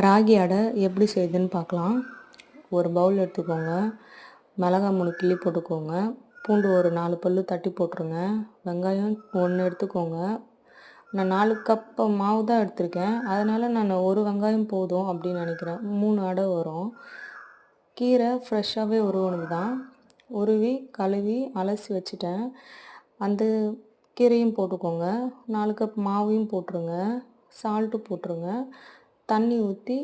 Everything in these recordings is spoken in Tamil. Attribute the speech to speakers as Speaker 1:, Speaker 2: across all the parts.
Speaker 1: ராகி அடை எப்படி செய்யுதுன்னு பார்க்கலாம். ஒரு பவுல் எடுத்துக்கோங்க. மிளகாய் 3 கிள்ளி போட்டுக்கோங்க. பூண்டு ஒரு 4 பல்லு தட்டி போட்டுருங்க. வெங்காயம் 1 எடுத்துக்கோங்க. நான் 4 கப்பு மாவு தான் எடுத்திருக்கேன். அதனால் நான் 1 வெங்காயம் போதும் அப்படின்னு நினைக்கிறேன். 3 அடை வரும். கீரை ஃப்ரெஷ்ஷாகவே உருவனது தான். உருவி கழுவி அலசி வச்சுட்டேன். அந்த கீரையும் போட்டுக்கோங்க. 4 கப் மாவையும் போட்டுருங்க. சால்ட்டு போட்டுருங்க. தண்ணி ஊற்றி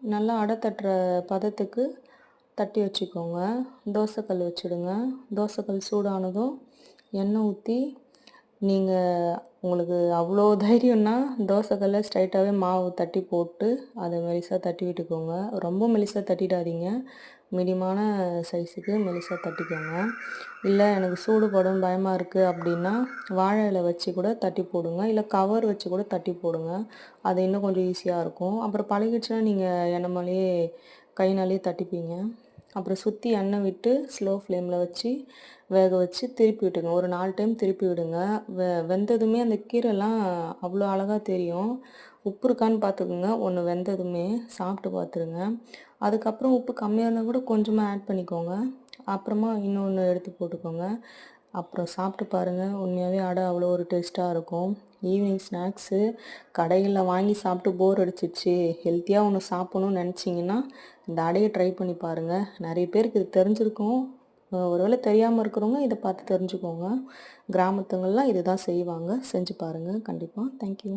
Speaker 1: நல்லா அடை தட்டுற பதத்துக்கு தட்டி வச்சுக்கோங்க. தோசைக்கல் வச்சுடுங்க. தோசைக்கல் சூடானதும் எண்ணெய் ஊற்றி உங்களுக்கு அவ்வளோ தைரியம்னா தோசைக்கல்ல ஸ்ட்ரைட்டாகவே மாவு தட்டி போட்டு அதை மெலிசாக தட்டி விட்டுக்கோங்க. ரொம்ப மெலிசாக தட்டிடாதீங்க. மீடியமான சைஸுக்கு மெலிசாக தட்டிக்கோங்க. இல்லை எனக்கு சூடுபடும் பயமாக இருக்குது அப்படின்னா வாழை இலை வச்சு கூட தட்டி போடுங்க. இல்லை கவர் வச்சு கூட தட்டி போடுங்க. அது இன்னும் கொஞ்சம் ஈஸியாக இருக்கும். அப்புறம் பழகிடுச்சுன்னா நீங்கள் எண்ணெய் மேலேயே கைனாலேயே தட்டிப்பீங்க. அப்புறம் சுற்றி எண்ணெய் விட்டு ஸ்லோ ஃப்ளேமில் வச்சு வேக வச்சு திருப்பி விட்டுங்க. ஒரு 4 டைம் திருப்பி விடுங்க. வெந்ததுமே அந்த கீரைலாம் அவ்வளோ அழகாக தெரியும். உப்பு இருக்கான்னு பார்த்துக்குங்க. ஒன்று வெந்ததுமே சாப்பிட்டு பார்த்துருங்க. அதுக்கப்புறம் உப்பு கம்மியாக இருந்தால் கூட கொஞ்சமாக ஆட் பண்ணிக்கோங்க. அப்புறமா இன்னொன்று எடுத்து போட்டுக்கோங்க. அப்புறம் சாப்பிட்டு பாருங்கள். உண்மையாகவே அடை அவ்வளோ ஒரு டேஸ்ட்டாக இருக்கும். ஈவினிங் ஸ்நாக்ஸு கடைகளில் வாங்கி சாப்பிட்டு போர் அடிச்சிடுச்சு, ஹெல்த்தியாக ஒன்று சாப்பிட்ணுன்னு நினச்சிங்கன்னா இந்த அடையை ட்ரை பண்ணி பாருங்கள். நிறைய பேருக்கு இது தெரிஞ்சிருக்கும். ஒருவேளை தெரியாமல் இருக்கிறவங்க இதை பார்த்து தெரிஞ்சுக்கோங்க. கிராமத்துங்கள்லாம் இது தான் செய்வாங்க. செஞ்சு பாருங்கள் கண்டிப்பாக. தேங்க்யூ.